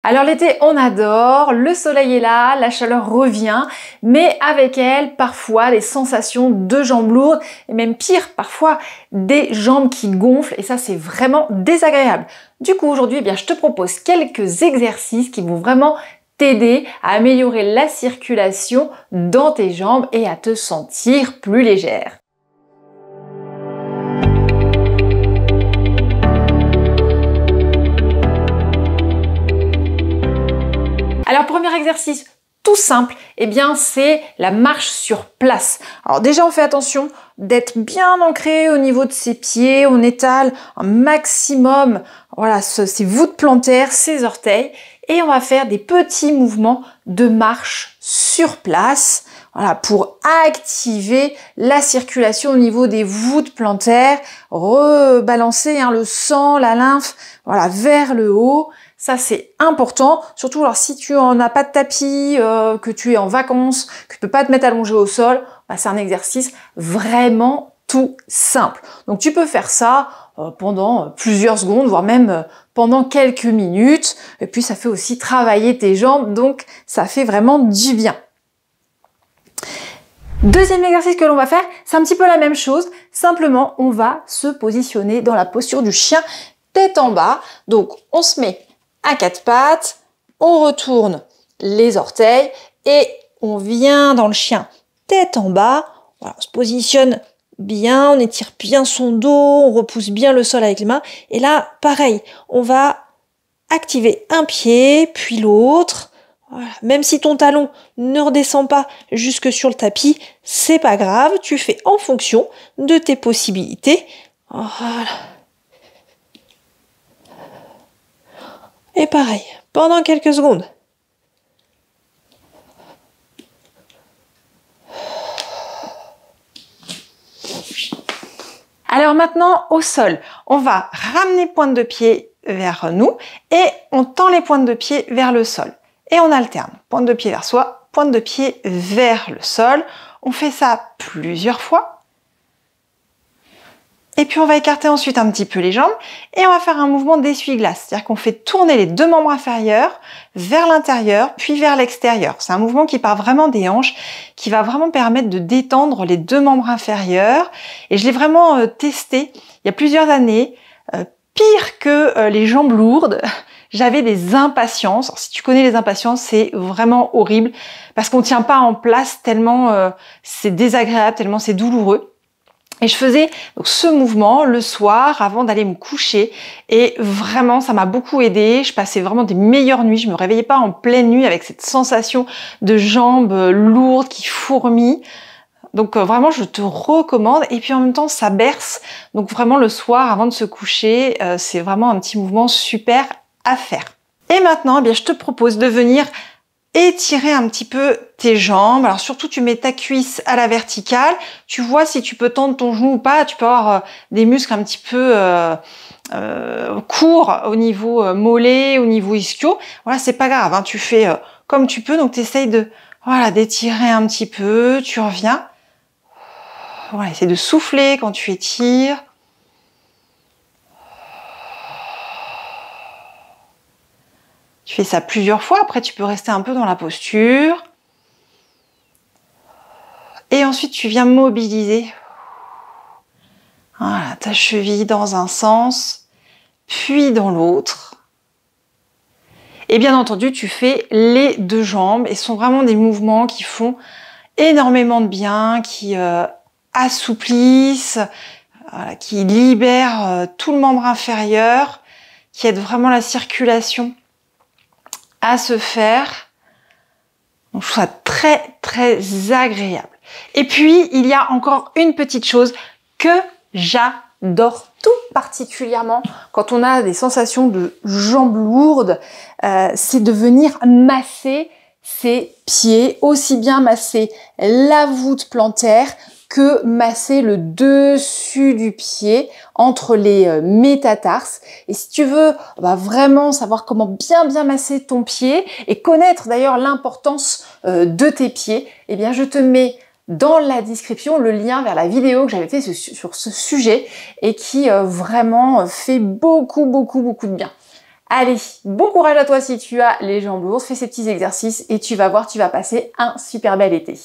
Alors l'été, on adore, le soleil est là, la chaleur revient, mais avec elle, parfois, des sensations de jambes lourdes, et même pire, parfois, des jambes qui gonflent, et ça, c'est vraiment désagréable. Du coup, aujourd'hui, je te propose quelques exercices qui vont vraiment t'aider à améliorer la circulation dans tes jambes et à te sentir plus légère. Alors, premier exercice tout simple, c'est la marche sur place. Alors déjà, on fait attention d'être bien ancré au niveau de ses pieds, on étale un maximum, ses voûtes plantaires, ses orteils, et on va faire des petits mouvements de marche sur place, pour activer la circulation au niveau des voûtes plantaires, rebalancer le sang, la lymphe, vers le haut. Ça, c'est important, surtout alors si tu n'as pas de tapis, que tu es en vacances, que tu peux pas te mettre allongé au sol, c'est un exercice vraiment tout simple. Donc tu peux faire ça pendant plusieurs secondes, voire même pendant quelques minutes. Et puis ça fait aussi travailler tes jambes, donc ça fait vraiment du bien. Deuxième exercice que l'on va faire, c'est un petit peu la même chose, simplement on va se positionner dans la posture du chien, tête en bas. Donc on se met à quatre pattes, on retourne les orteils et on vient dans le chien tête en bas. On se positionne bien, on étire bien son dos, on repousse bien le sol avec les mains. Et là, pareil, on va activer un pied, puis l'autre. Même si ton talon ne redescend pas jusque sur le tapis, c'est pas grave, tu fais en fonction de tes possibilités. Voilà. Et pareil, pendant quelques secondes. Alors maintenant, au sol, on va ramener pointe de pied vers nous et on tend les pointes de pied vers le sol. Et on alterne, pointe de pied vers soi, pointe de pied vers le sol. On fait ça plusieurs fois. Et puis on va écarter ensuite un petit peu les jambes et on va faire un mouvement d'essuie-glace. C'est-à-dire qu'on fait tourner les deux membres inférieurs vers l'intérieur puis vers l'extérieur. C'est un mouvement qui part vraiment des hanches, qui va vraiment permettre de détendre les deux membres inférieurs. Et je l'ai vraiment testé il y a plusieurs années. Pire que les jambes lourdes, j'avais des impatiences. Alors, si tu connais les impatiences, c'est vraiment horrible parce qu'on ne tient pas en place tellement c'est désagréable, tellement c'est douloureux. Et je faisais donc ce mouvement le soir avant d'aller me coucher et vraiment ça m'a beaucoup aidé. Je passais vraiment des meilleures nuits. Je me réveillais pas en pleine nuit avec cette sensation de jambes lourdes qui fourmillent. Donc vraiment je te recommande et puis en même temps ça berce. Donc vraiment le soir avant de se coucher, c'est vraiment un petit mouvement super à faire. Et maintenant je te propose de venir étirer un petit peu tes jambes. Alors surtout tu mets ta cuisse à la verticale. Tu vois si tu peux tendre ton genou ou pas. Tu peux avoir des muscles un petit peu courts au niveau mollet, au niveau ischio. C'est pas grave. Tu fais comme tu peux. Donc tu essayes d'étirer un petit peu. Tu reviens. Essaye de souffler quand tu étires. Tu fais ça plusieurs fois, après tu peux rester un peu dans la posture. Et ensuite tu viens mobiliser ta cheville dans un sens, puis dans l'autre. Et bien entendu, tu fais les deux jambes et ce sont vraiment des mouvements qui font énormément de bien, qui assouplissent, qui libèrent tout le membre inférieur, qui aident vraiment la circulation à se faire. Donc, je trouve ça très très agréable. Et puis il y a encore une petite chose que j'adore tout particulièrement quand on a des sensations de jambes lourdes, c'est de venir masser ses pieds, aussi bien masser la voûte plantaire que masser le dessus du pied entre les métatarses. Et si tu veux vraiment savoir comment bien masser ton pied et connaître d'ailleurs l'importance de tes pieds, je te mets dans la description le lien vers la vidéo que j'avais fait sur ce sujet et qui vraiment fait beaucoup de bien. Allez, bon courage à toi si tu as les jambes lourdes, fais ces petits exercices et tu vas voir, tu vas passer un super bel été.